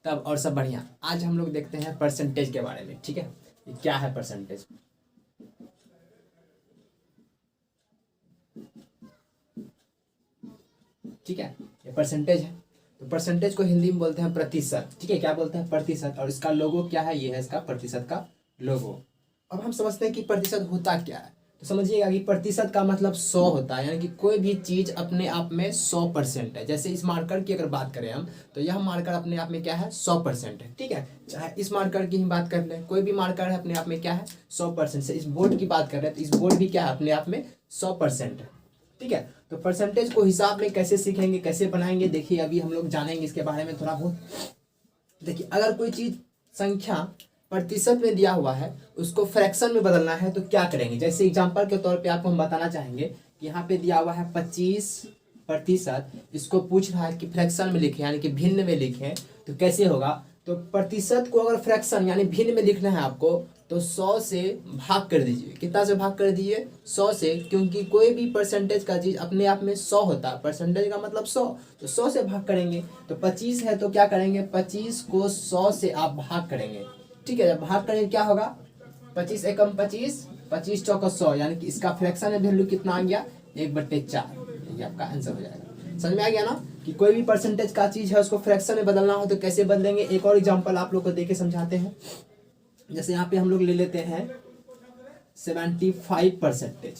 तब और सब बढ़िया। आज हम लोग देखते हैं परसेंटेज के बारे में। ठीक है, ये क्या है परसेंटेज। ठीक है, ये परसेंटेज है। तो परसेंटेज को हिंदी में बोलते हैं प्रतिशत। ठीक है, क्या बोलते हैं? प्रतिशत। और इसका लोगो क्या है? ये है इसका प्रतिशत का लोगो। अब हम समझते हैं कि प्रतिशत होता क्या है। तो समझिएगा कि प्रतिशत का मतलब 100 होता है, यानी कि कोई भी चीज अपने आप में 100% है। जैसे इस मार्कर की अगर बात करें हम, तो यह मार्कर अपने आप में क्या है? 100% है। ठीक है, चाहे इस मार्कर की ही बात कर ले, कोई भी मार्कर है अपने आप में क्या है? 100% से। इस बोर्ड की बात कर रहे हैं तो इस बोर्ड भी क्या है? अपने आप में 100% है। ठीक है, तो परसेंटेज को हिसाब में कैसे सीखेंगे, कैसे बनाएंगे, देखिए अभी हम लोग जानेंगे इसके बारे में थोड़ा बहुत। देखिए, अगर कोई चीज संख्या प्रतिशत में दिया हुआ है, उसको फ्रैक्शन में बदलना है तो क्या करेंगे। जैसे एग्जांपल के तौर पे आपको हम बताना चाहेंगे कि यहाँ पे दिया हुआ है 25%, इसको पूछ रहा है कि फ्रैक्शन में लिखे, यानी कि भिन्न में लिखे, तो कैसे होगा। तो प्रतिशत को अगर फ्रैक्शन यानी भिन्न में लिखना है आपको, तो 100 से भाग कर दीजिए। कितना से भाग कर दीजिए? 100 से, क्योंकि कोई भी परसेंटेज का चीज अपने आप में 100 होता है। परसेंटेज का मतलब 100, तो 100 से भाग करेंगे। तो 25 है तो क्या करेंगे? 25 को 100 से आप भाग करेंगे। ठीक है, जब भाग करेंगे क्या होगा? 25 एकम 25, 25 चौका 100, यानी कि इसका फ्रैक्शन वैल्यू कितना आ गया? 1/4। ये आपका आंसर हो जाएगा। समझ में आ गया ना कि कोई भी परसेंटेज का चीज है उसको फ्रैक्शन में बदलना हो तो कैसे बदलेंगे। एक और एग्जांपल आप लोग को देके समझाते हैं। जैसे यहाँ पे हम लोग ले लेते हैं 75%,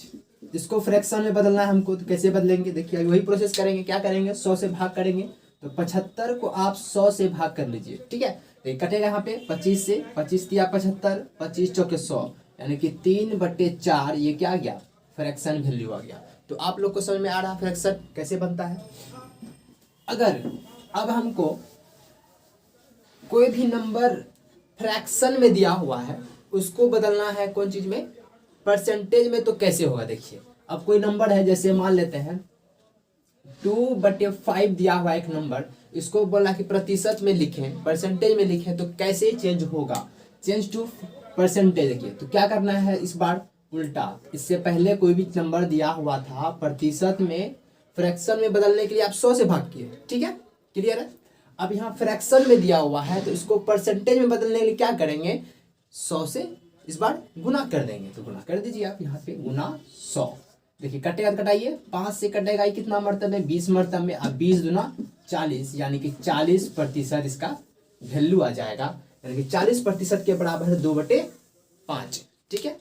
इसको फ्रैक्शन में बदलना है हमको, तो कैसे बदलेंगे। देखिए वही प्रोसेस करेंगे। क्या करेंगे? 100 से भाग करेंगे। तो 75 को आप 100 से भाग कर लीजिए। ठीक है, तो ये कटेगा यहाँ पे 25 से, 25 दिया 75, 25 चौके 100, यानी कि 3/4। ये क्या आ गया? फ्रैक्शन वैल्यू आ गया। तो आप लोग को समझ में आ रहा फ्रैक्शन कैसे बनता है। अगर अब हमको कोई भी नंबर फ्रैक्शन में दिया हुआ है, उसको बदलना है कौन चीज में? परसेंटेज में, तो कैसे होगा। देखिए, अब कोई नंबर है, जैसे मान लेते हैं 2/5 दिया हुआ एक नंबर, इसको बोला कि प्रतिशत में लिखें, परसेंटेज में लिखें, तो कैसे चेंज होगा? Change to percentage. देखिए, तो क्या करना है इस बार? उल्टा। इससे पहले कोई भी नंबर दिया हुआ था प्रतिशत में, फ्रैक्शन में बदलने के लिए आप 100 से भाग किए। ठीक है, क्लियर है। अब यहाँ फ्रैक्शन में दिया हुआ है तो इसको परसेंटेज में बदलने के लिए क्या करेंगे? 100 से इस बार गुना कर देंगे। तो गुना कर दीजिए आप यहाँ पे, गुना 100। देखिए कटेगा तो कटाइए, 5 से कटेगा, ये कितना मरतब है? 20 मरतब में। अब 20 दूना 40, यानी कि 40% इसका वैल्यू आ जाएगा, यानी कि 40% के बराबर है 2/5। ठीक है,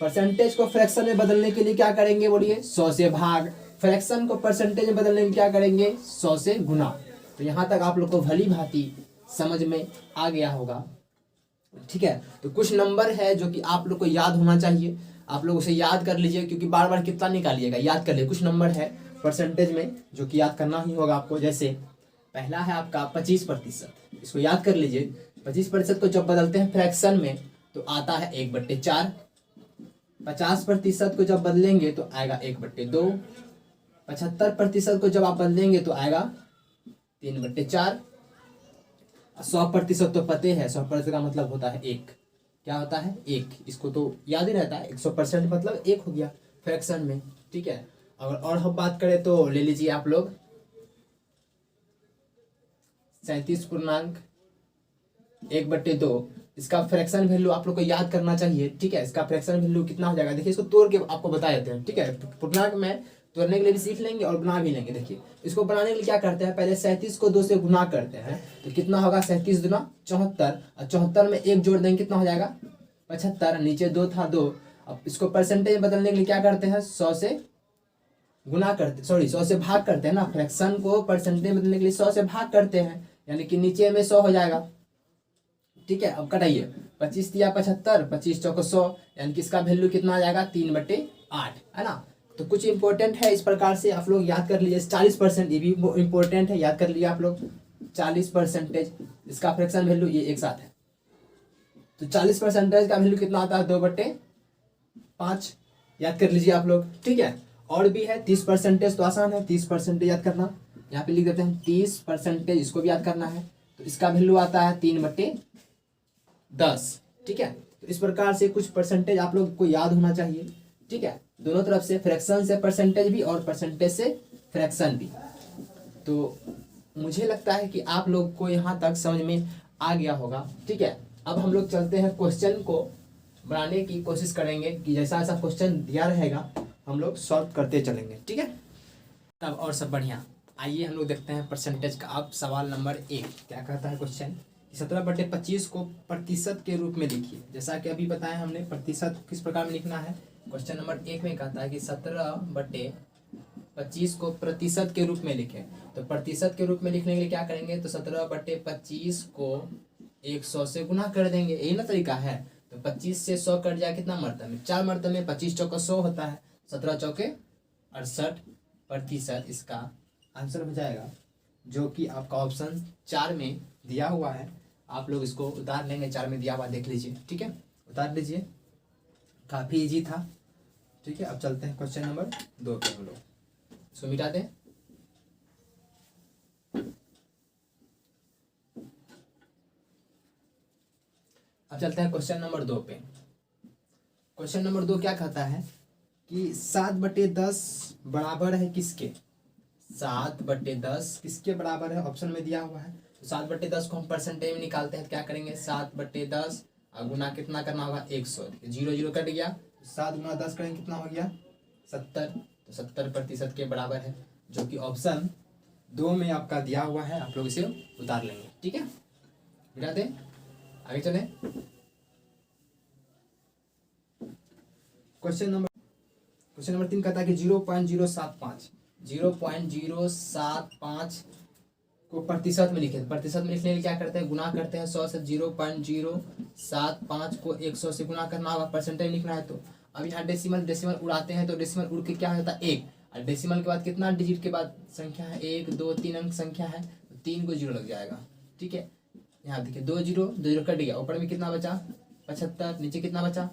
परसेंटेज को फ्रैक्शन में बदलने के लिए क्या करेंगे बोलिए? 100 से भाग। फ्रैक्शन को परसेंटेज में बदलने के लिए क्या करेंगे? 100 से गुना। तो यहाँ तक आप लोग को भली भांति समझ में आ गया होगा। ठीक है, तो कुछ नंबर है जो कि आप लोग को याद होना चाहिए, आप लोग उसे याद कर लीजिए, क्योंकि बार बार कितना निकालिएगा, याद कर लीजिए। कुछ नंबर है परसेंटेज में जो कि याद करना ही होगा आपको। जैसे पहला है आपका 25%, इसको याद कर लीजिए। 25% को जब बदलते हैं फ्रैक्शन में तो आता है 1/4। 50% को जब बदलेंगे तो आएगा 1/2। 75% को जब आप बदलेंगे तो आएगा 3/4। 100% तो पते है, 100% का मतलब होता है 1। क्या होता है? 1। इसको तो याद ही रहता है, 100% मतलब 1 हो गया फ्रैक्शन में। ठीक है, अगर और हम बात करें तो ले लीजिए आप लोग 37.1/2। इसका फ्रैक्शन वैल्यू आप लोग को याद करना चाहिए। ठीक है, इसका फ्रैक्शन वैल्यू कितना हो जाएगा? देखिए, इसको तोड़ के आपको बता देते हैं। ठीक है, पूर्णांक में तोड़ने के लिए भी सीख लेंगे और गुना भी लेंगे। देखिए, इसको बनाने के लिए क्या करते हैं? पहले 37 को 2 से गुना करते हैं, तो कितना होगा? 37 दूना 74, और 74 में 1 जोड़ देंगे, कितना हो जाएगा? 75। नीचे 2 था, 2। अब इसको परसेंटेज बदलने के लिए क्या करते हैं? 100 से गुना करते, सॉरी 100 से भाग करते हैं ना। फ्रैक्शन को परसेंटेज बदलने के लिए 100 से भाग करते हैं, यानी कि नीचे में 100 हो जाएगा। ठीक है, अब कटाइए। 25 दिया 75, 25 चौको 100, यानी कि इसका वैल्यू कितना आ जाएगा? 3/8, है ना। तो कुछ इंपॉर्टेंट है, इस प्रकार से आप लोग याद कर लीजिए। 40%, ये भी इंपॉर्टेंट है, याद कर लीजिए आप लोग। 40% इसका फ्रैक्शन वैल्यू ये एक साथ है, तो 40% का वैल्यू कितना आता है? 2/5, याद कर लीजिए आप लोग। ठीक है, और भी है 30%, तो आसान है 30% याद करना। यहाँ पे लिख देते हैं 30%, इसको भी याद करना है। तो इसका वैल्यू आता है 3/10। ठीक है, तो इस प्रकार से कुछ परसेंटेज आप लोग को याद होना चाहिए। ठीक है, दोनों तरफ से, फ्रैक्शन से परसेंटेज भी और परसेंटेज से फ्रैक्शन भी। तो मुझे लगता है कि आप लोग को यहाँ तक समझ में आ गया होगा। ठीक है, अब हम लोग चलते हैं क्वेश्चन को बनाने की कोशिश करेंगे कि जैसा ऐसा क्वेश्चन दिया रहेगा हम लोग सॉल्व करते चलेंगे। ठीक है, तब और सब बढ़िया। आइए हम लोग देखते हैं परसेंटेज का। अब सवाल नंबर 1 क्या कहता है क्वेश्चन, 17/25 को प्रतिशत के रूप में लिखिए। जैसा कि अभी बताया हमने, प्रतिशत किस प्रकार में लिखना है। क्वेश्चन नंबर 1 में कहता है कि 17/25 को प्रतिशत के रूप में लिखें। तो प्रतिशत के रूप में लिखने के लिए क्या करेंगे, तो 17/25 को 100 से गुना कर देंगे, यही ना तरीका है। तो 25 से 100 कट जाए कितना मरतबे में, 4 मरतबे में, 25 चौका 100 होता है, 17 चौके 68% इसका आंसर हो जाएगा, जो कि आपका ऑप्शन 4 में दिया हुआ है। आप लोग इसको उतार लेंगे, 4 में दिया हुआ देख लीजिए। ठीक है, उतार लीजिए, काफ़ी इजी था। ठीक है, अब चलते हैं क्वेश्चन नंबर 2 पे। हम लोग इसको मिटा दें। अब चलते हैं क्वेश्चन नंबर 2 पे। क्वेश्चन नंबर 2 क्या कहता है कि 7/10 बराबर है किसके, 7/10 किसके बराबर है, ऑप्शन में दिया हुआ है। तो 7/10 को हम परसेंटेज में निकालते हैं, तो क्या करेंगे, 7/10 और गुना कितना करना होगा, 100। 0 0 कट गया, 7 गुना 10 करेंगे कितना हो गया, 70। तो 70% के बराबर है, जो कि ऑप्शन 2 में आपका दिया हुआ है। आप लोग इसे उतार लेंगे। ठीक है, मिटा दें, आगे चलें। क्वेश्चन नंबर 3 कहता है कि 0.075 को प्रतिशत में लिखे। प्रतिशत में लिखने के लिए क्या करते हैं, गुना करते हैं 100 से। 0.075 को 100 से गुना करना होगा, परसेंटेज लिखना है। तो अब यहाँ डेसिमल उड़ाते हैं, तो डेसिमल उड़ के क्या होता है, 1। और डेसिमल के बाद कितना डिजिट के बाद संख्या है, 1 2 3 अंक संख्या है, तो 3 को 0 लग जाएगा। ठीक है, यहाँ देखिए 2 0 कट गया, ऊपर में कितना बचा, 75, नीचे कितना बचा,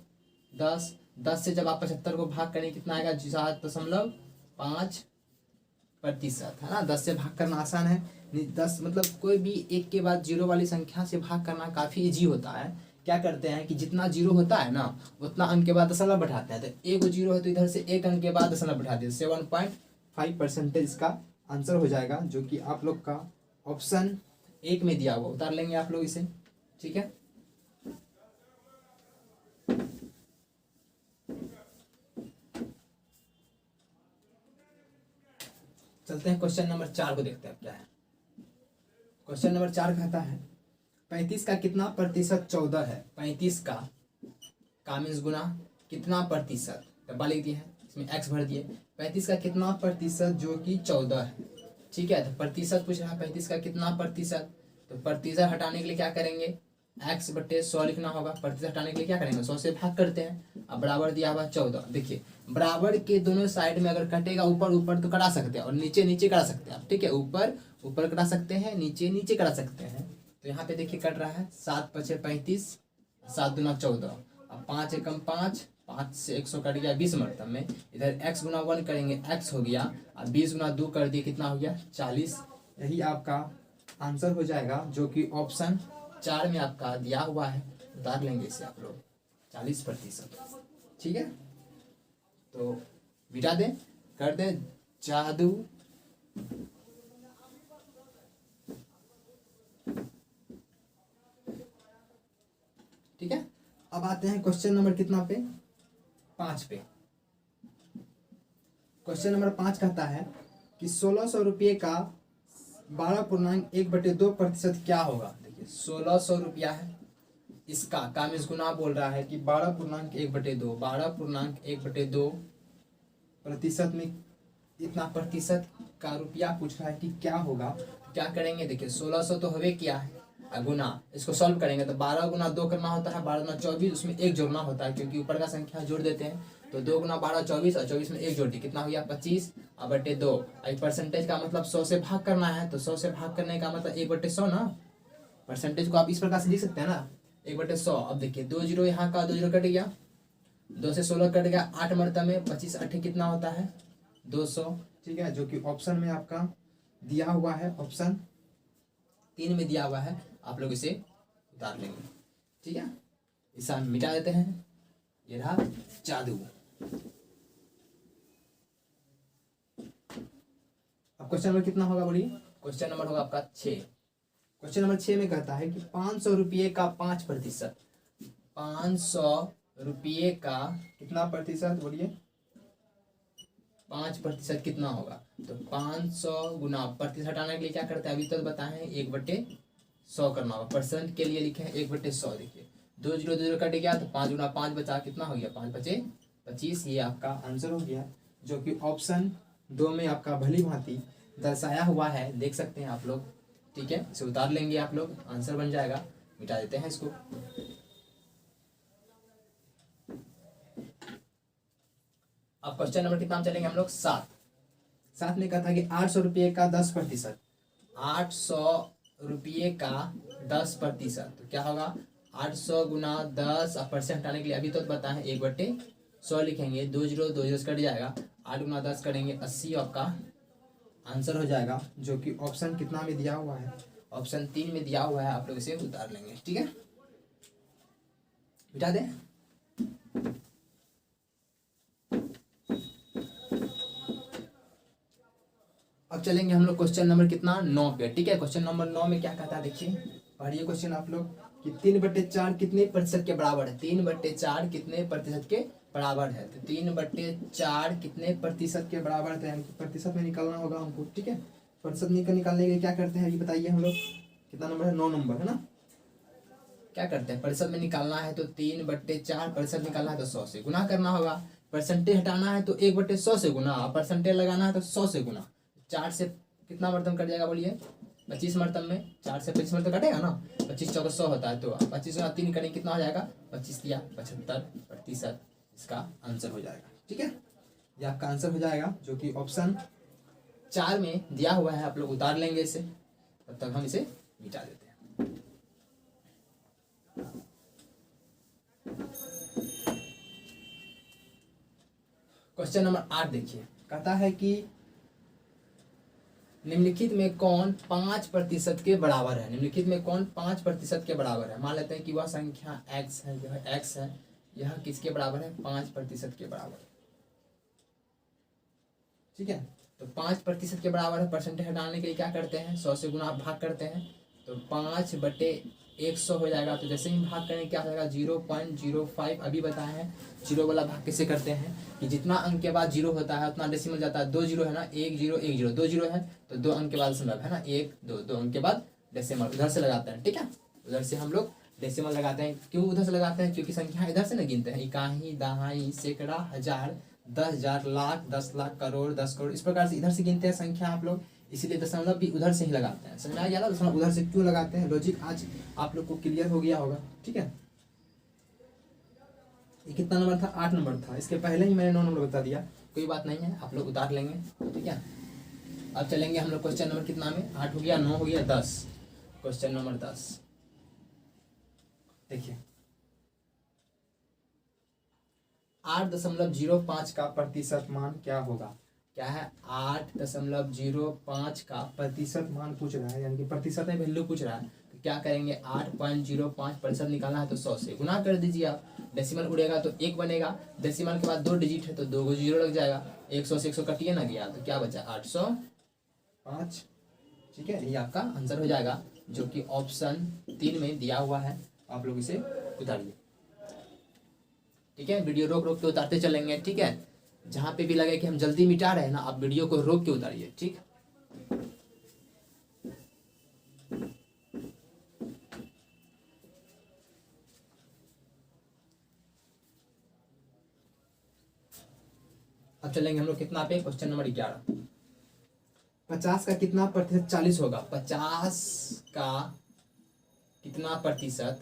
10। 10 से जब आप 75 को भाग करें कितना आएगा, 7.5%, है ना। 10 से भाग करना आसान है। 10 मतलब कोई भी एक के बाद 0 वाली संख्या से भाग करना काफ़ी इजी होता है। क्या करते हैं कि जितना 0 होता है ना, उतना अंक के बाद दशमलव बैठाते हैं। तो एक 0 है तो इधर से एक अंक के बाद दशमलव बैठा दिए, 7.5% इसका आंसर हो जाएगा, जो कि आप लोग का ऑप्शन 1 में दिया हुआ। उतार लेंगे आप लोग इसे। ठीक है, चलते हैं क्वेश्चन नंबर 4 को देखते हैं क्या है। क्वेश्चन नंबर 4 कहता है 35 का कितना प्रतिशत 14 है। 35 का मीन्स गुना कितना प्रतिशत, डब्बा लिख दिए हैं, इसमें एक्स भर दिए। 35 का कितना प्रतिशत जो कि 14 है। ठीक है, तो प्रतिशत पूछ रहा है 35 का कितना प्रतिशत। तो प्रतिशत हटाने के लिए क्या करेंगे, x/100 लिखना होगा। प्रतिशत हटाने के लिए क्या करेंगे, 100 से भाग करते हैं। अब बराबर दिया हुआ 14। देखिए बराबर के दोनों साइड में अगर कटेगा ऊपर ऊपर तो कटा सकते हैं, और नीचे नीचे कटा सकते हैं आप। ठीक है, ऊपर ऊपर कटा सकते हैं, नीचे नीचे कटा सकते हैं। तो यहाँ पे देखिए कट रहा है, 7 × 5 = 35, 7 दूना 14। अब 5 एकम 5, 5 से 100 कट गया 20 मरतब में। इधर x गुना 1 करेंगे, x हो गया, और 20 गुना 2 कर दिए, कितना हो गया, 40। यही आपका आंसर हो जाएगा, जो कि ऑप्शन 4 में आपका दिया हुआ है। उतार लेंगे इसे आप लोग, 40%। ठीक है, तो मिटा दें, कर दें जादू। ठीक है, अब आते हैं क्वेश्चन नंबर कितना पे, 5 पे। क्वेश्चन नंबर 5 कहता है कि 1600 रुपये का 12.1/2% क्या होगा। देखिए 1600 रुपया है, इसका काम इस गुना बोल रहा है कि 12.1/2, 12.1/2 प्रतिशत में इतना प्रतिशत का रुपया पूछ रहा है कि क्या होगा। तो क्या करेंगे, देखिए 1600 तो हवे किया है, गुना इसको सॉल्व करेंगे तो 12 गुना 2 करना होता है, 12 गुना 24, उसमें 1 जोड़ना होता है क्योंकि ऊपर का संख्या जोड़ देते हैं। तो 2 गुना 12 24, और 24 में 1 जोड़ दी, कितना हो गया 25/2। परसेंटेज का मतलब 100 से भाग करना है, तो 100 से भाग करने का मतलब 1/100 ना। परसेंटेज को आप इस प्रकार से लिख सकते हैं ना, 1/100। अब देखिए 2 0 यहाँ का 2 0 कट गया, 2 से 16 कट गया, 8 मरतबे में 25 8 कितना होता है, 200। ठीक है, जो कि ऑप्शन में आपका दिया हुआ है, ऑप्शन 3 में दिया हुआ है। आप लोग इसे उतार लेंगे। ठीक है, इसे हम मिटा देते हैं, ये रहा जादू। अब क्वेश्चन नंबर कितना होगा बोलिए, क्वेश्चन नंबर होगा आपका 6। क्वेश्चन नंबर 6 में कहता है कि 500 रुपये का 5%, 500 रुपये का कितना प्रतिशत, बोलिए 5% कितना होगा। तो 500 गुना प्रतिशत हटाने के लिए क्या करते हैं, अभी तक बताए हैं 1/100 करना होगा। परसेंट के लिए लिखे हैं 1/100। देखिए 2 जीरो 2 जीरो कट गया तो 5 गुना 5 बचा, कितना हो गया 5 बचे 25। ये आपका आंसर हो गया, जो कि ऑप्शन 2 में आपका भली भांति दर्शाया हुआ है, देख सकते हैं आप लोग। ठीक है, इसे उतार लेंगे आप लोग, आंसर बन जाएगा। मिटा देते हैं इसको। अब क्वेश्चन नंबर कितना चलेंगे हम लोग, 7 में कहा था कि 800 रुपये का 10%, 800 रुपये का 10%, तो क्या होगा 800 गुना 10। परसेंट हटाने के लिए अभी तो बताएं 1/100 लिखेंगे, 2 जीरो 2 जीरो कट जाएगा, 8 गुना 10 करेंगे 80, आपका आंसर हो जाएगा, जो कि ऑप्शन कितना में दिया हुआ है, ऑप्शन 3 में दिया हुआ है। आप लोग इसे उतार लेंगे। ठीक है, मिटा दें। अब चलेंगे हम लोग क्वेश्चन नंबर कितना 9 पे। ठीक है, क्वेश्चन नंबर 9 में क्या कहता है, देखिए पढ़िए क्वेश्चन आप लोग कि 3/4 कितने प्रतिशत के बराबर है। 3/4 कितने प्रतिशत के बराबर है। तो 3/4 कितने प्रतिशत के बराबर है, यानी कि प्रतिशत में निकालना होगा हमको। ठीक है, प्रतिशत में निकालने के लिए क्या करते हैं, ये बताइए हम लोग। कितना नंबर है, 9 नंबर है ना। क्या करते हैं, प्रतिशत में निकालना है तो 3/4 प्रतिशत निकालना है तो 100 से गुना करना होगा। परसेंटेज हटाना है तो 1/100 से गुना, परसेंटेज लगाना है तो 100 से गुना। 4 से कितना मरतब कट जाएगा, बोलिए 25 मरतब में 4 से 25 मरतब कटेगा ना। 25 चौका 100 होता है, तो 25 गुना 3 करेंगे कितना हो जाएगा, 25 या 75%। इसका आंसर हो जाएगा। ठीक है, ये आपका आंसर हो जाएगा, जो कि ऑप्शन 4 में दिया हुआ है। आप लोग उतार लेंगे इसे, तब तक हम इसे मिटा देते हैं। क्वेश्चन नंबर 8 देखिए, कहता है कि निम्नलिखित में कौन 5% के बराबर है। निम्नलिखित में कौन 5% के बराबर है। मान लेते हैं कि वह संख्या x है, यह x है, यह किसके बराबर है, 5% के बराबर। ठीक है, तो 5% के बराबर है। परसेंटेज हटाने के लिए क्या करते हैं, 100 से गुना भाग करते हैं, तो 5/100 हो जाएगा। तो जैसे ही भाग करेंगे क्या हो जाएगा, 0.05। अभी बताए हैं जीरो वाला भाग कैसे करते हैं, कि जितना अंक के बाद जीरो होता है उतना डेसिमल जाता है। 2 जीरो है ना, 1 0 1 0, 2 जीरो है तो 2 अंक के बाद दशमलव है ना, 1 2, 2 अंक के बाद डेसिमल उधर से लगाते हैं। ठीक है, उधर से हम लोग डेसिमल लगाते हैं। क्यों उधर से लगाते हैं, क्योंकि संख्या इधर से ना गिनते हैं, इकाई दहाई सैकड़ा हजार 10,000 लाख 10 लाख करोड़ 10 करोड़, इस प्रकार से इधर से गिनते हैं संख्या आप लोग, इसीलिए दशमलव भी उधर से ही लगाते हैं। समझ में आ गया ना, दशमलव उधर से क्यों लगाते हैं, लॉजिक आज आप लोग को क्लियर हो गया होगा। ठीक है, ये कितना नंबर था, 8 नंबर था। इसके पहले ही मैंने 9 नंबर बता दिया, कोई बात नहीं है, आप लोग उतार लेंगे। ठीक है, अब चलेंगे हम लोग क्वेश्चन नंबर कितना में, 8 हो गया, 9 हो गया, 10। क्वेश्चन नंबर 10 देखिए, 8.05 का प्रतिशत मान क्या होगा। क्या है, 8.05 का प्रतिशत मान पूछ रहा है, यानी कि प्रतिशत में वैल्यू पूछ रहा है। तो क्या करेंगे, 8.05% निकालना है तो 100 से गुना कर दीजिए आप। डेसिमल उड़ेगा तो 1 बनेगा, डेसिमल के बाद 2 डिजिट है तो 2 को जीरो लग जाएगा। 100 से 100 कटिए ना गया, तो क्या बचा 805। ठीक है, ये आपका आंसर हो जाएगा, जो कि ऑप्शन 3 में दिया हुआ है। आप लोग इसे उतारिए। ठीक है, वीडियो रोक रोक के उतारते चलेंगे। ठीक है, जहाँ पे भी लगे कि हम जल्दी मिटा रहे हैं ना, आप वीडियो को रोक के उतारिए। ठीक, अब चलेंगे हम लोग कितना पे, क्वेश्चन नंबर 11। 50 का कितना प्रतिशत 40 होगा। 50 का कितना प्रतिशत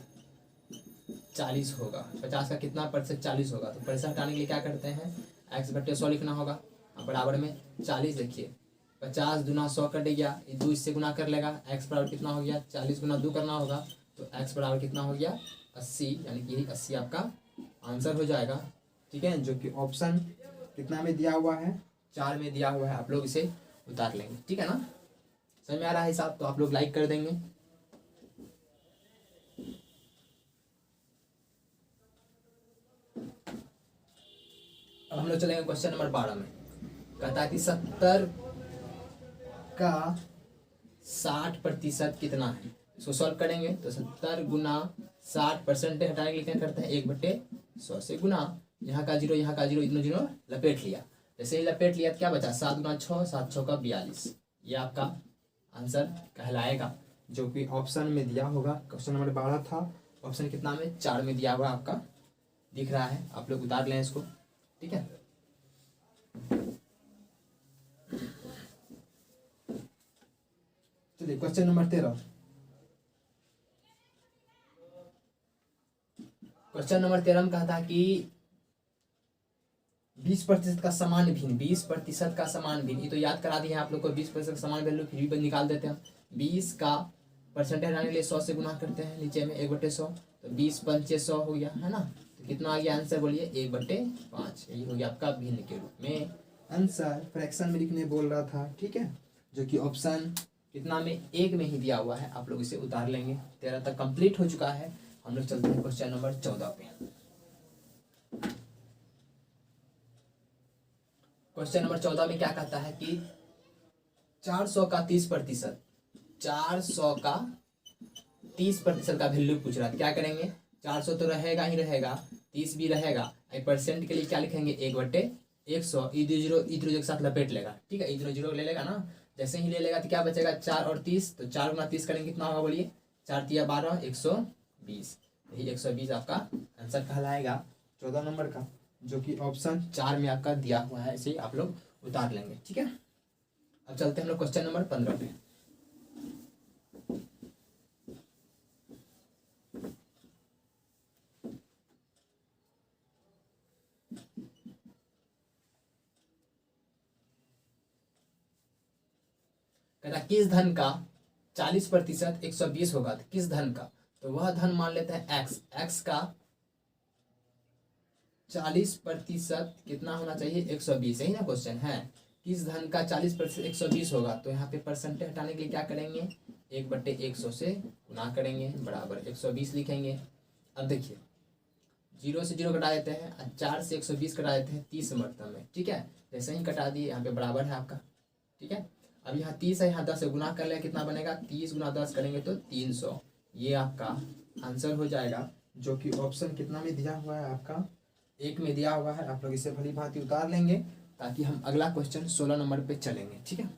40 होगा। 50 का कितना प्रतिशत 40 होगा। तो प्रतिशत हटाने के लिए क्या करते हैं, x/100 लिखना होगा, बराबर में 40। देखिए 50 दूना 100 कट गया, 2 इससे गुना कर लेगा, x बराबर कितना हो गया, 40 गुना 2 करना होगा, तो x बराबर कितना हो गया 80, यानी कि 80 आपका आंसर हो जाएगा। ठीक है, जो कि ऑप्शन कितना में दिया हुआ है, 4 में दिया हुआ है। आप लोग इसे उतार लेंगे। ठीक है ना, समझ में आ रहा है हिसाब, तो आप लोग लाइक कर देंगे। अब हम लोग चलेंगे क्वेश्चन नंबर 12 में। कहता है कि 70 60% कितना है। इसको सॉल्व करेंगे तो 70 गुना 60 परसेंटेज हटाने के लिए क्या करते हैं 1/100 से गुना, यहाँ का जीरो यहाँ का जीरो, इतना जीरो लपेट लिया। जैसे ही लपेट लिया तो क्या बचा 7 गुना 6, 7 6 का 42। ये आपका आंसर कहलाएगा, जो कि ऑप्शन में दिया होगा। क्वेश्चन नंबर 12 था, ऑप्शन कितना में 4 में दिया हुआ आपका दिख रहा है। आप लोग उतार लें इसको, ठीक है। चलिए क्वेश्चन नंबर 13। क्वेश्चन नंबर 13 में कहा था कि 20% का समान भिन्न, 20% का समान भिन्न, ये तो याद करा दिया आप लोग को। 20% का समान वैल्यू फिर भी निकाल देते हैं। 20 का परसेंटेज हटाने के लिए 100 से गुना करते हैं नीचे में 1/100, तो 20 पंचे 100 हो गया है ना। तो कितना आ गया आंसर बोलिए 1/5। यही हो गया आपका भिन्न के रूप में आंसर। फ्रैक्शन में लिखने बोल रहा था, ठीक है, जो कि ऑप्शन कितना में 1 में ही दिया हुआ है। आप लोग इसे उतार लेंगे। 13 तक कंप्लीट हो चुका है। हम लोग चलते हैं क्वेश्चन नंबर 14 पे। क्वेश्चन नंबर 14 में क्या कहता है कि 400 का 30%, 400 का 30% का वैल्यू पूछ रहा है। क्या करेंगे 400 तो रहेगा ही रहेगा, 30 भी रहेगा। परसेंट के लिए क्या लिखेंगे 1/100। इधर जीरो इधर के साथ लपेट लेगा, ठीक है, इधर जीरो ले लेगा ना। जैसे ही ले लेगा तो क्या बचेगा 4 और 30, तो 4 गुना 30 करेंगे कितना होगा बोलिए 4 तिया 12, 120। यही 120 आपका आंसर कहलाएगा 14 नंबर का, जो कि ऑप्शन 4 में आपका दिया हुआ है। इसे आप लोग उतार लेंगे, ठीक है। अब चलते हैं हम लोग क्वेश्चन नंबर 15 पे। कहता किस धन का 40% 120 होगा, तो किस धन का, तो वह धन मान लेते हैं एक्स। एक्स का 40% कितना होना चाहिए 120, यही ना क्वेश्चन है। किस धन का 40% 120 होगा, तो यहाँ पे परसेंटेज हटाने के लिए क्या करेंगे 1/100 से गुना करेंगे बराबर 120 लिखेंगे। अब देखिए 0 से 0 कटा देते हैं और 4 से 120 कटा देते हैं 30 मरतब में, ठीक है। जैसे ही कटा दिए यहाँ पे बराबर है आपका, ठीक है। अब यहाँ 30 है, यहाँ 10 से गुना कर ले कितना बनेगा 30 गुना 10 करेंगे तो 300। ये आपका आंसर हो जाएगा, जो कि ऑप्शन कितना में दिया हुआ है आपका 1 में दिया हुआ है। आप लोग इसे भली भांति उतार लेंगे ताकि हम अगला क्वेश्चन 16 नंबर पे चलेंगे, ठीक है।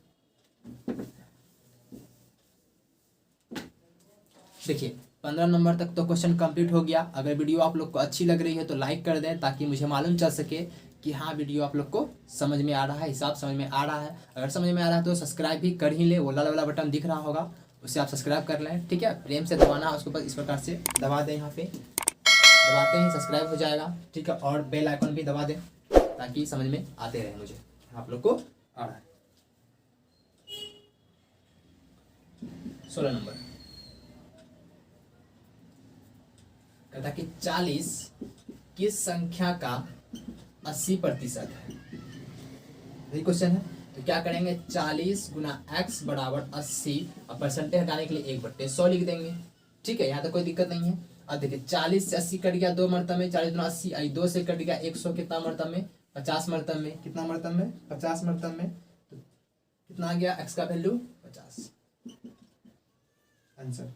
देखिए 15 नंबर तक तो क्वेश्चन कंप्लीट हो गया। अगर वीडियो आप लोग को अच्छी लग रही है तो लाइक कर दें, ताकि मुझे मालूम चल सके कि हाँ वीडियो आप लोग को समझ में आ रहा है, हिसाब समझ में आ रहा है। अगर समझ में आ रहा है तो सब्सक्राइब भी कर ही ले, वो लाल वाला बटन दिख रहा होगा उसे आप सब्सक्राइब कर लें, ठीक है। प्रेम से दबाना, उसके ऊपर इस प्रकार से दबा दें, यहाँ पे दबाते ही सब्सक्राइब हो जाएगा, ठीक है। और बेल आइकन भी दबा दें ताकि समझ में आते रहे मुझे आप लोग को आ रहा है। 16 नंबर कहता कि 40 किस संख्या का 80% है, यही क्वेश्चन है। तो क्या करेंगे 40 गुना x बराबर 80 और परसेंटेज हटाने के लिए 1/100 लिख देंगे, ठीक है। यहाँ तो कोई दिक्कत नहीं है। अब देखिए 40 से 80 कट गया 2 मरतब में, 40 गुना 80, 2 से कट गया 100 कितना मरतब में 50 मरतब में, कितना मरतब में 50 मरतब में। तो कितना आ गया x का वैल्यू 50 आंसर।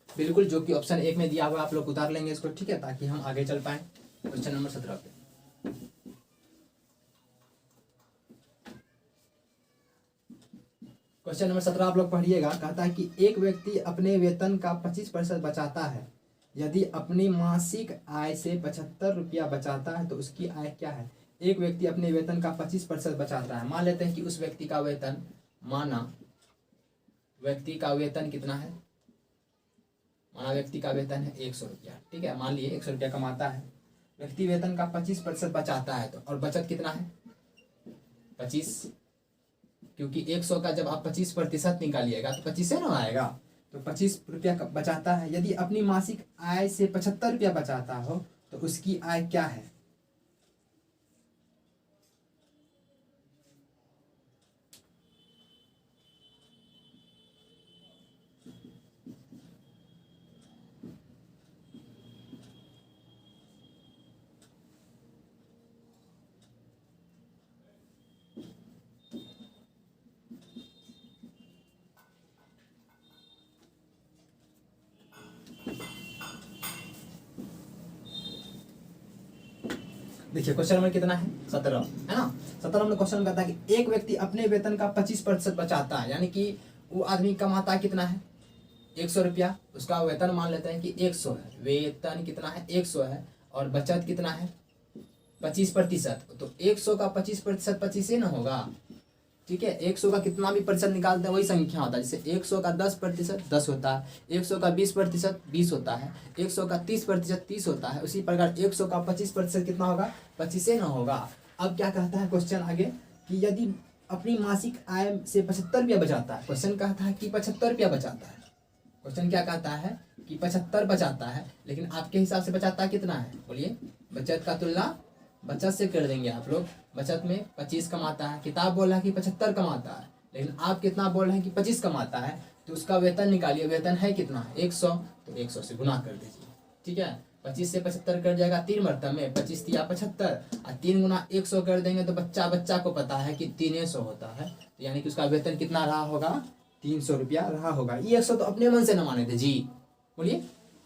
बिल्कुल, जो कि ऑप्शन 1 में दिया हुआ आप लोग उतार लेंगे इसको, ठीक है, ताकि हम आगे चल पाए क्वेश्चन नंबर 17 पे। क्वेश्चन नंबर 17 आप लोग पढ़िएगा। कहता है कि एक व्यक्ति अपने वेतन का 25% बचाता है। यदि अपनी मासिक आय से 75 रुपया बचाता है तो उसकी आय क्या है। एक व्यक्ति अपने वेतन का 25% बचाता है। मान लेते हैं कि उस व्यक्ति का वेतन, माना व्यक्ति का वेतन कितना है, माना व्यक्ति का वेतन है 100 रुपया, ठीक है। मान लिए 100 रुपया कमाता है, व्यक्ति वेतन का 25% बचाता है। तो और बचत कितना है 25, क्योंकि 100 का जब आप 25% निकालिएगा तो 25 ना आएगा। तो 25 रुपया बचाता है। यदि अपनी मासिक आय से 75 रुपया बचाता हो तो उसकी आय क्या है। देखिए क्वेश्चन नंबर कितना है 17 है ना। 17 नंबर क्वेश्चन कहता है कि एक व्यक्ति अपने वेतन का 25% बचाता है, यानी कि वो आदमी कमाता है कितना है 100 रुपया, उसका वेतन मान लेते हैं कि 100 है, वेतन कितना है 100 है और बचत कितना है 25%, तो 100 का 25% 25 ही ना होगा, ठीक है। 100 का कितना भी प्रतिशत निकालते हैं वही संख्या होता है, जैसे 100 का 10% 10 होता है, 100 का 20% 20 होता है, 100 का 30% 30 होता है, उसी प्रकार 100 का 25% कितना होगा 25 ही ना होगा। अब क्या कहता है क्वेश्चन आगे कि यदि अपनी मासिक आय से 75 रुपया बचाता है, क्वेश्चन कहता है कि 75 रुपया बचाता है, क्वेश्चन क्या कहता है कि 75 बचाता है, लेकिन आपके हिसाब से बचाता कितना है बोलिए। बचत का तुलना बचत से कर देंगे आप लोग, बचत में 25 कमाता है, किताब बोल रहा है कि 75 कमाता है, लेकिन आप कितना बोल रहे हैं कि 25 कमाता है, तो उसका वेतन निकालिए, वेतन है कितना 100, तो 100 से गुना कर दीजिए, ठीक है। 25 से 75 कर जाएगा 3 मरतब में, 25 या 75 और 3 गुना 100 कर देंगे तो बच्चा को पता है कि 300 होता है, तो यानी कि उसका वेतन कितना रहा होगा 300 रुपया रहा होगा। ये 100 तो अपने मन से न माने थे जी, बोलिए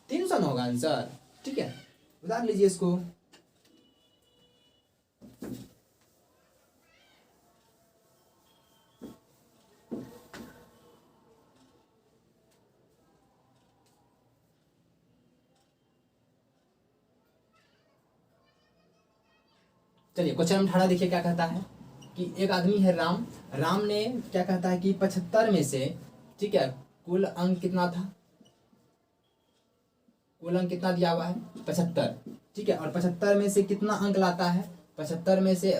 300 न होगा आंसर, ठीक है। बता लीजिए इसको। चलिए क्वेश्चन नंबर 18 देखिए क्या कहता है कि एक आदमी है राम, राम ने क्या कहता है कि 75 में से, ठीक है, कुल अंक कितना था, कुल अंक कितना दिया हुआ है 75, ठीक है, और 75 में से कितना अंक लाता है, 75 में से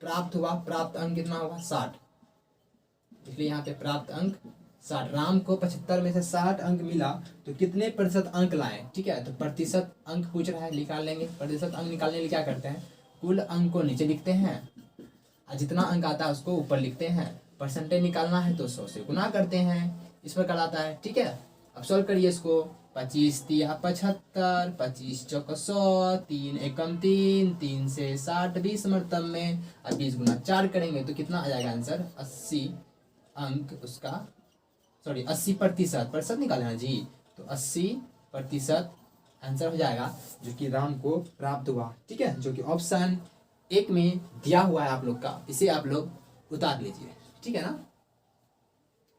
प्राप्त हुआ, प्राप्त अंक कितना होगा 60, इसलिए यहाँ पे प्राप्त अंक 60, राम को 75 में से 60 अंक मिला तो कितने प्रतिशत अंक लाए, ठीक है, तो प्रतिशत अंक पूछ रहा है, निकाल लेंगे। प्रतिशत अंक निकालने के लिए क्या करते हैं, कुल अंक को नीचे लिखते हैं और जितना अंक आता है उसको ऊपर लिखते हैं, परसेंटेज निकालना है तो 100 से गुना करते हैं, इस प्रकार आता है, ठीक है। अब सॉल्व करिए इसको, 25 तिया 75, 25 चौक 100, 3 एकम 3, 3 से 60 20 मरतब में, अब 20 गुना 4 करेंगे तो कितना आ जाएगा आंसर 80 अंक उसका, सॉरी 80% प्रतिशत निकालेना जी, तो 80% आंसर हो जाएगा जो कि राम को प्राप्त हुआ, ठीक है, जो कि ऑप्शन 1 में दिया हुआ है आप लोग का, इसे आप लोग उतार लीजिए, ठीक है ना।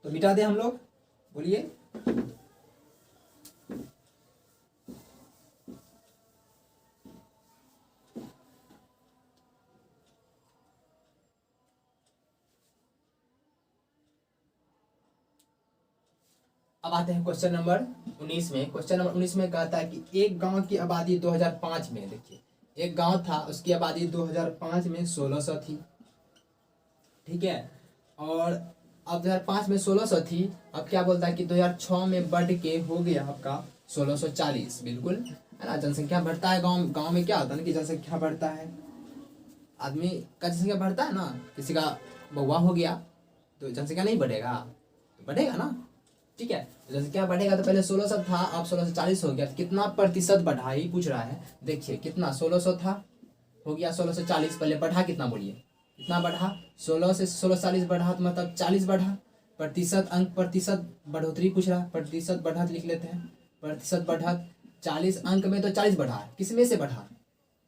तो मिटा दे हम लोग, बोलिए। अब आते हैं क्वेश्चन नंबर 19 में। क्वेश्चन नंबर 19 में कहता है कि एक गांव की आबादी 2005 में, देखिए एक गांव था उसकी आबादी 2005 में 1600 थी, ठीक है, और अब 2005 में 1600 थी, अब क्या बोलता है कि 2006 में बढ़ के हो गया आपका 1640, बिल्कुल है ना। जनसंख्या बढ़ता है, गांव गांव में क्या होता है ना कि जनसंख्या बढ़ता है, आदमी का जनसंख्या बढ़ता है ना, किसी का बउआ हो गया तो जनसंख्या नहीं बढ़ेगा, तो बढ़ेगा ना, ठीक है। तो जनसंख्या बढ़ेगा तो पहले 1600 था, अब 1640 हो गया, तो कितना प्रतिशत बढ़ा ही पूछ रहा है। देखिए कितना 1600 था, हो गया 1640, पहले बढ़ा कितना बोलिए, कितना बढ़ा 16 से 1640 बढ़ा तो मतलब 40 बढ़ा, प्रतिशत अंक प्रतिशत बढ़ोतरी पूछ रहा है, प्रतिशत बढ़त लिख लेते हैं, प्रतिशत बढ़त 40 अंक में तो 40 बढ़ा, किस में से बढ़ा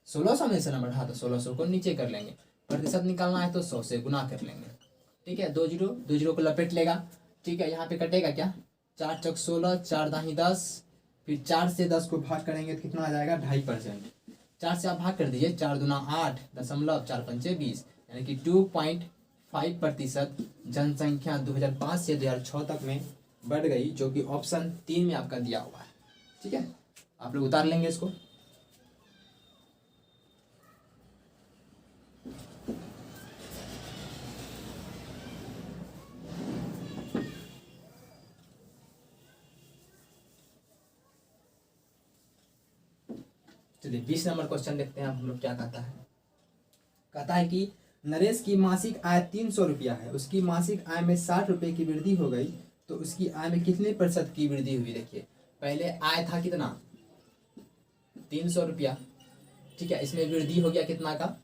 1600 में से ना बढ़ा, तो 1600 को नीचे कर लेंगे, प्रतिशत निकालना है तो 100 से गुना कर लेंगे, ठीक है। 2 जीरो को लपेट लेगा, ठीक है, यहाँ पे कटेगा क्या 4 चौक 16, 4 दाही 10, फिर 4 से 10 को भाग करेंगे तो कितना आ जाएगा 2.5%, 4 से आप भाग कर दीजिए, 4 दूना 8 दशमलव 4 पंचे 20, यानी कि 2.5% जनसंख्या 2005 से 2006 तक में बढ़ गई, जो कि ऑप्शन 3 में आपका दिया हुआ है, ठीक है। आप लोग उतार लेंगे इसको। चलिए 20 नंबर क्वेश्चन देखते हैं हम लोग क्या कहता है। कहता है कि नरेश की मासिक आय 300 रुपया है, उसकी मासिक आय में 60 रुपये की वृद्धि हो गई, तो उसकी आय में कितने प्रतिशत की वृद्धि हुई। देखिए पहले आय था कितना 300 रुपया, ठीक है, इसमें वृद्धि हो गया कितना का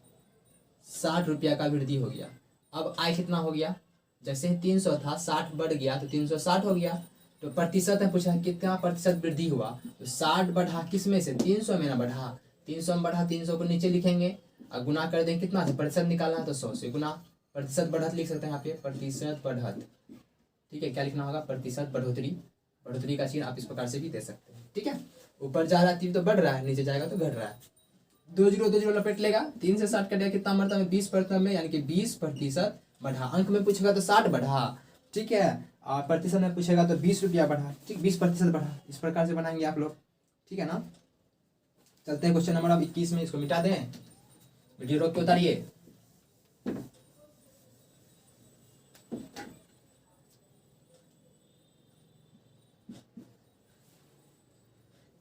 60 रुपया का वृद्धि हो गया। अब आय कितना हो गया, जैसे 300 था 60 बढ़ गया तो 360 हो गया, तो प्रतिशत है पूछा कितना प्रतिशत वृद्धि हुआ, तो 60 बढ़ा किस में से 300 में ना बढ़ा, 300 में बढ़ा 300 को नीचे लिखेंगे और गुना कर दें कितना से, प्रतिशत निकालना है तो 100 से गुना, प्रतिशत बढ़त लिख सकते हैं यहाँ पे, प्रतिशत बढ़त, ठीक है। क्या लिखना होगा, प्रतिशत बढ़ोतरी, बढ़ोतरी का चिन्ह आप इस प्रकार से भी दे सकते हैं, ठीक है। ऊपर जा रहा है 3 तो बढ़ रहा है, नीचे जाएगा तो घट रहा है। 2 जीरो 2 जीरो लपेट लेगा, 3 से 60 कटेगा कितना मरतब में, 20% में, यानी कि 20% बढ़ा। अंक में पूछेगा तो 60 बढ़ा, ठीक है। और प्रतिशत में पूछेगा तो 20 रुपया बढ़ा, ठीक, 20% बढ़ा। इस प्रकार से बनाएंगे आप लोग, ठीक है ना। चलते हैं क्वेश्चन नंबर अब 21 में, इसको मिटा दें, वीडियो रोक के उतारिए।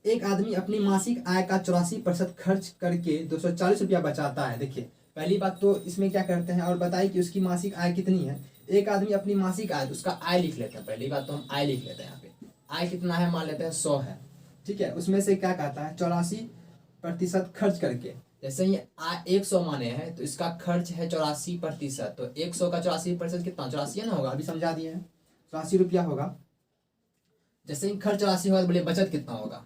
एक आदमी अपनी मासिक आय का 84% खर्च करके 240 रुपया बचाता है। देखिए पहली बात तो इसमें क्या करते हैं और बताइए कि उसकी मासिक आय कितनी है। एक आदमी अपनी मासिक आय, उसका आय लिख लेते हैं, पहली बात तो हम आय लिख लेते हैं। यहाँ पे आय कितना है, मान लेते हैं 100 है, ठीक है। उसमें से क्या कहता है, 84% खर्च करके, जैसे ही आय 100 माने हैं तो इसका खर्च है 84%, तो 100 का 84% कितना, 84 है ना होगा, अभी समझा दिए हैं, 84 रुपया होगा। जैसे ही खर्च 84 होगा तो बोलिए बचत कितना होगा।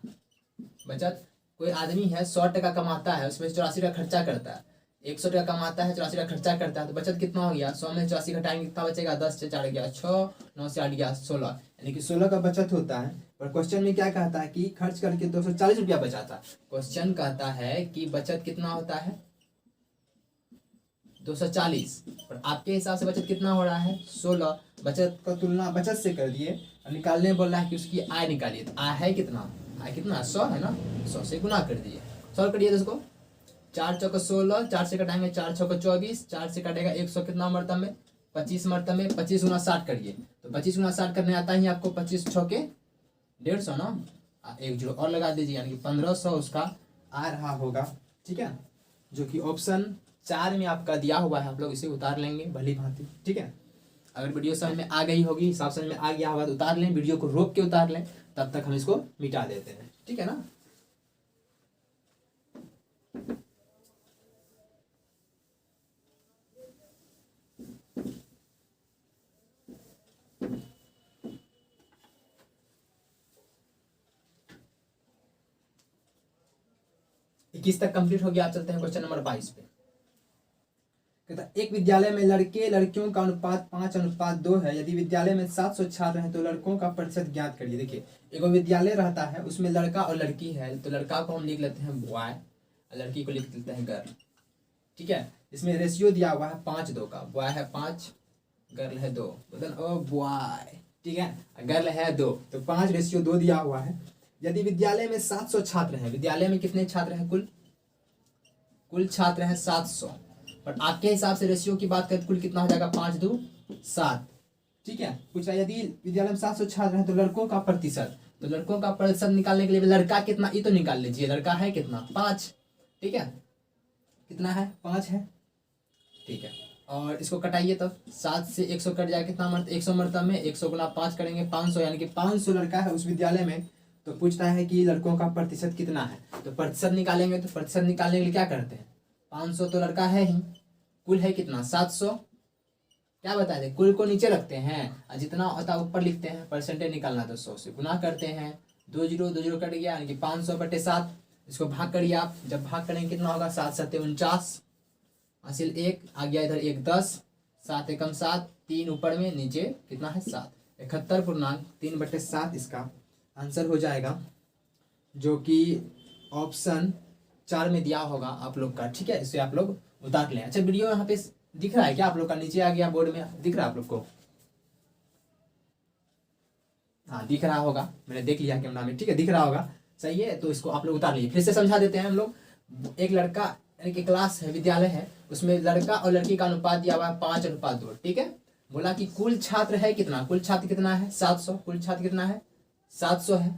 बचत, कोई आदमी है 100 कमाता है, उसमें 84 का खर्चा करता है, 100 कमाता है, 84 का खर्चा करता है, तो बचत कितना हो गया, 100 में 84 घटाएंगे कितना बचेगा, 10 से 4 गया 6, 9 से 8 गया 16, यानी कि 16 का बचत होता है। पर क्वेश्चन में क्या कहता है कि खर्च करके 240 रुपया बचाता है। क्वेश्चन कहता है कि बचत कितना होता है, 240, पर आपके हिसाब से बचत कितना हो रहा है, 16। बचत का तुलना बचत से कर दिए, निकालने बोल रहा है कि उसकी आय निकालिए, तो आय है कितना, आय कितना 100 है ना, 100 से गुना कर दिए, सॉल्व करिए इसको। 4 चौका 16, 4 से कटाएंगे 4 छक्का 24, 4 से कटेगा 100 कितना मरतब में, 25 मरतब में, 25 गुना 60 करिए, तो 25 गुना 60 करने आता ही आपको, 25 छक्के 150 ना, एक जीरो और लगा दीजिए, यानी कि 1500 उसका आ रहा होगा, ठीक है। जो कि ऑप्शन 4 में आपका दिया हुआ है, आप लोग इसे उतार लेंगे भली भांति, ठीक है। अगर वीडियो समझ में आ गई होगी, हिसाब समझ में आ गया होगा तो उतार लें, वीडियो को रोक के उतार लें, तब तक हम इसको मिटा देते हैं, ठीक है ना। इक्कीस तक कंप्लीट हो गया। आप चलते हैं क्वेश्चन नंबर 22 पे। कहता एक विद्यालय में लड़के लड़कियों का अनुपात 5:2 है। यदि विद्यालय में 700 छात्र हैं तो लड़कों का प्रतिशत ज्ञात करिए। देखिए एगो विद्यालय रहता है, उसमें लड़का और लड़की है, तो लड़का को हम लिख लेते हैं बॉय और लड़की को लिख लेते हैं गर्ल, ठीक है। इसमें रेशियो दिया हुआ है 5:2 का, बॉय है 5, गर्ल है 2, मतलब ओ बॉय, ठीक है, गर्ल है 2, तो 5:2 दिया हुआ है। यदि विद्यालय में 700 छात्र हैं, विद्यालय में कितने छात्र हैं, कुल छात्र हैं 700, पर आपके हिसाब से रेशियो की बात करें तो कुल कितना हो जाएगा, 5:2 7, ठीक है। पूछा यदि विद्यालय में 700 छात्र हैं तो लड़कों का प्रतिशत, तो लड़कों का प्रतिशत निकालने के लिए लड़का कितना, ये तो निकाल लीजिए, लड़का है कितना 5, ठीक है, कितना है 5 है, ठीक है। और इसको कटाइए तो 7 से 100 कट जाएगा, कितना मरतब 100 मरतब में 100 गुना 5 करेंगे 500, यानी कि 500 लड़का है उस विद्यालय में। तो पूछता है कि लड़कों का प्रतिशत कितना है, तो प्रतिशत निकालेंगे, तो प्रतिशत निकालने के लिए क्या करते हैं, 500 तो लड़का है ही, कुल है कितना 700, क्या बताए थे, कुल को नीचे रखते हैं और जितना होता है ऊपर लिखते हैं, परसेंटेज निकालना तो 100 से गुना करते हैं, 2 जीरो कट गया, यानी कि 500/7, इसको भाग करिए आप, जब भाग करेंगे कितना होगा, 7 7 49, हासिल 1 आ गया, इधर 1 10, 7 एकम 7, 3 ऊपर में नीचे कितना है 7, 71.3/7 इसका आंसर हो जाएगा, जो कि ऑप्शन 4 में दिया होगा आप लोग का, ठीक है। इसे आप लोग उतार लें। अच्छा वीडियो यहाँ पे दिख रहा है क्या आप लोग का, नीचे आ गया बोर्ड में दिख रहा है आप लोग को, हाँ दिख रहा होगा, मैंने देख लिया कैमरा में, ठीक है दिख रहा होगा, सही है। तो इसको आप लोग उतार लीजिए, फिर से समझा देते हैं हम लोग। एक लड़का एक क्लास है, विद्यालय है, उसमें लड़का और लड़की का अनुपात दिया हुआ है 5:2, ठीक है। बोला कि कुल छात्र है कितना, कुल छात्र कितना है 700, कुल छात्र कितना है 700 है,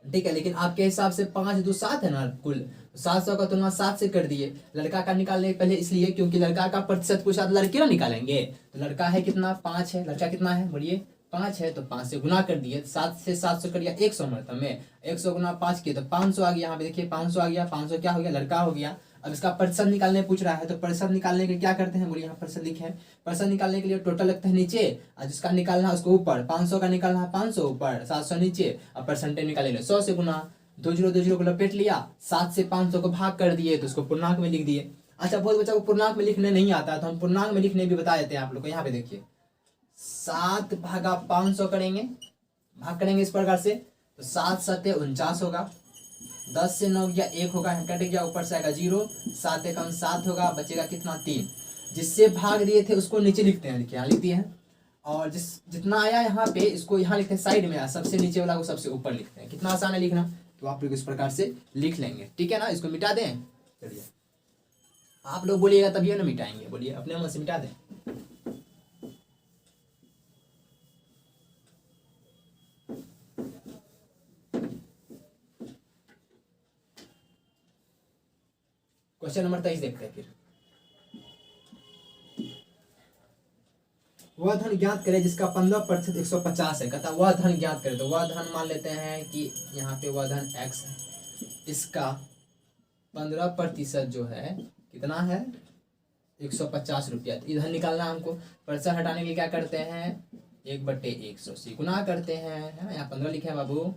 ठीक है। लेकिन आपके हिसाब से 5:2 7 है ना, कुल 700 का तुलना 7 से कर दिए, लड़का का निकालने पहले इसलिए क्योंकि लड़का का प्रतिशत पूछा तो लड़के ना निकालेंगे, तो लड़का है कितना 5 है, लड़का कितना है बोलिए 5 है, तो 5 से गुना कर दिए, 7 से 700 कर दिया 100 मरतब में, 100 गुना 5 किए तो 500 आ गया, यहाँ पे देखिए 500 आ गया, 500 क्या हो गया लड़का हो गया। अब इसका प्रतिशत निकालने पूछ रहा है, तो प्रतिशत निकालने के लिए क्या करते हैं बोलिए, यहाँ प्रतिशत लिखे हैं, प्रतिशत निकालने के लिए टोटल लगता है नीचे और जिसका निकालना है उसको ऊपर, 500 का निकालना है 500 ऊपर, 700 नीचे, और परसेंटेज निकालेंगे 100 से गुना, 2 जीरो को लपेट लिया, 7 से 500 को भाग कर दिए तो उसको पूर्णांक में लिख दिए, अच्छा, बहुत बच्चा को पूर्णांक में लिखने नहीं आता है, तो हम पूर्णांक में लिखने भी बता देते हैं आप लोग को। यहाँ पे देखिए 7/500 करेंगे, भाग करेंगे इस प्रकार से, तो 7 7 49 होगा, 10 से 9 गया 1 होगा, कट गया, ऊपर से आएगा 0, 7 एकम 7 होगा, बचेगा कितना 3। जिससे भाग दिए थे उसको नीचे लिखते हैं, देखिए यहाँ लिख दिए हैं, और जितना आया यहाँ पे इसको यहाँ लिखते हैं साइड में, सबसे नीचे वाला को सबसे ऊपर लिखते हैं। कितना आसान है लिखना, तो आप लोग इस प्रकार से लिख लेंगे, ठीक है ना। इसको मिटा दें, चलिए आप लोग बोलिएगा तभी ना मिटाएंगे, बोलिए अपने मन से मिटा दें। क्वेश्चन नंबर 23 देखते हैं फिर। वह धन ज्ञात करे जिसका 15% 150 है। कहता वह धन ज्ञात करे, तो वह धन मान लेते हैं कि यहाँ पे वह धन x है, इसका 15% जो है कितना है 150 रुपया। तो इधर निकालना हमको, परसेंट हटाने के लिए क्या करते हैं 1/100 से गुना करते हैं, है ना। यहाँ 15 लिखे हैं बाबू,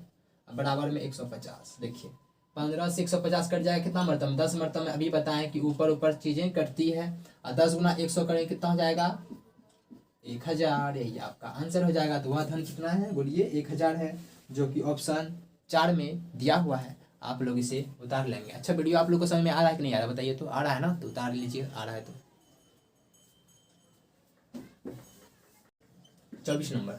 बराबर में 150। देखिए 15 से 150 कट जाएगा, कितना मरतब 10 मरतब में अभी बताएं कि ऊपर ऊपर चीजें कटती है, और 10 गुना 100 करें कितना हो जाएगा 1000, यही आपका आंसर हो जाएगा। तो वह धन कितना है बोलिए 1000 है, जो कि ऑप्शन 4 में दिया हुआ है। आप लोग इसे उतार लेंगे। अच्छा, वीडियो आप लोग को समझ में आ रहा है कि नहीं आ रहा बताइए, तो आ रहा है ना, तो उतार लीजिए, आ रहा है तो। 24 नंबर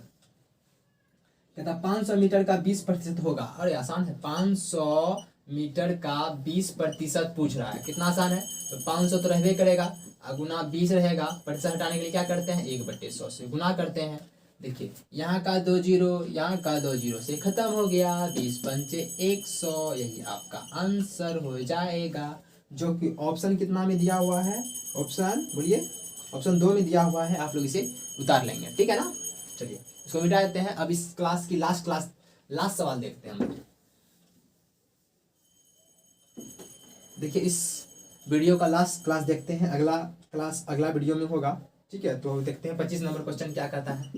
कहता 500 मीटर का 20% होगा। अरे आसान है, 500 मीटर का 20% पूछ रहा है, कितना आसान है। तो 500 तो रहबे करेगा, गुना 20 रहेगा, प्रतिशत हटाने के लिए क्या करते हैं 1/100 से गुना करते हैं। देखिए यहाँ का 2 जीरो, यहाँ का 2 जीरो से खत्म हो गया, 20 पंचे 100, यही आपका आंसर हो जाएगा, जो कि ऑप्शन कितना में दिया हुआ है, ऑप्शन बोलिए ऑप्शन 2 में दिया हुआ है। आप लोग इसे उतार लेंगे, ठीक है ना। चलिए इसको मिटा देते हैं। अब इस क्लास की लास्ट सवाल देखते हैं हम लोग। देखिए इस वीडियो का लास्ट क्लास देखते हैं, अगला क्लास अगला वीडियो में होगा, ठीक है। तो देखते हैं 25 नंबर क्वेश्चन क्या कहता है,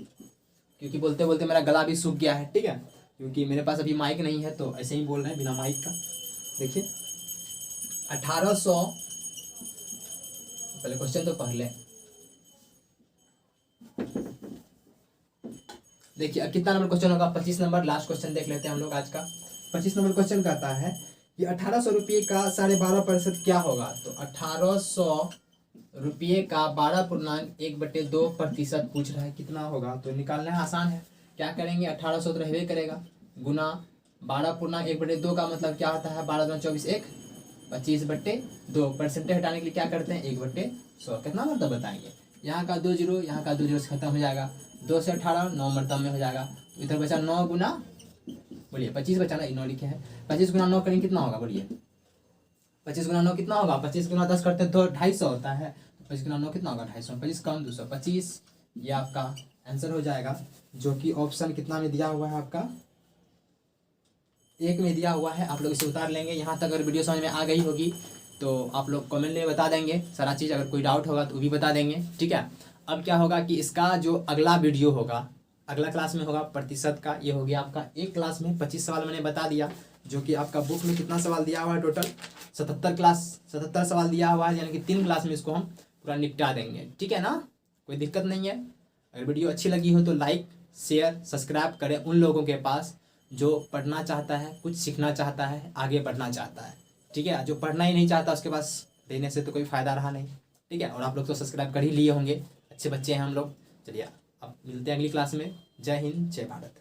क्योंकि बोलते बोलते मेरा गला भी सूख गया है, ठीक है, क्योंकि मेरे पास अभी माइक नहीं है, तो ऐसे ही बोल रहे हैं बिना माइक का। देखिए 1800, पहले क्वेश्चन तो पढ़ लें। देखिए अब कितना नंबर क्वेश्चन होगा 25 नंबर, लास्ट क्वेश्चन देख लेते हैं हम लोग आज का। 25 नंबर क्वेश्चन कहता है कि 1800 रुपये का 12.5% क्या होगा। तो 1800 रुपये का 12.1/2% पूछ रहा है, कितना होगा। तो निकालना है, आसान है। क्या करेंगे 1800 तो रहबे करेगा, गुना 12.1/2 का मतलब क्या होता है 12 × 24 1, 25/2। परसेंटेज हटाने के लिए क्या करते हैं 1/100, कितना मतलब बताएंगे। यहाँ का 2 जीरो, यहाँ का 2 जीरो से खत्म हो जाएगा, 2 से 18 9 मरतब में हो जाएगा। तो इधर बचा 9 गुना, बोलिए 25 बचा ना, 9 लिखे हैं, 25 गुना 9 करेंगे कितना होगा बोलिए, 25 गुना 9 कितना होगा, 25 गुना 10 करते हैं तो 250 होता है, 25 गुना 9 कितना होगा 250, 25 कम 225, ये आपका आंसर हो जाएगा, जो कि ऑप्शन कितना में दिया हुआ है आपका 1 में दिया हुआ है। आप लोग इसे उतार लेंगे। यहाँ तक अगर वीडियो समझ में आ गई होगी तो आप लोग कमेंट में बता देंगे सारा चीज़, अगर कोई डाउट होगा तो भी बता देंगे, ठीक है। अब क्या होगा कि इसका जो अगला वीडियो होगा अगला क्लास में होगा प्रतिशत का, ये हो गया आपका एक क्लास में 25 सवाल मैंने बता दिया, जो कि आपका बुक में कितना सवाल दिया हुआ है टोटल 77 सवाल दिया हुआ है, यानी कि 3 क्लास में इसको हम पूरा निपटा देंगे, ठीक है ना, कोई दिक्कत नहीं है। अगर वीडियो अच्छी लगी हो तो लाइक शेयर सब्सक्राइब करें उन लोगों के पास जो पढ़ना चाहता है, कुछ सीखना चाहता है, आगे बढ़ना चाहता है, ठीक है। जो पढ़ना ही नहीं चाहता उसके पास देने से तो कोई फ़ायदा रहा नहीं, ठीक है। और आप लोग तो सब्सक्राइब कर ही लिए होंगे, अच्छे बच्चे हैं हम लोग। चलिए अब मिलते हैं अगली क्लास में। जय हिंद, जय भारत।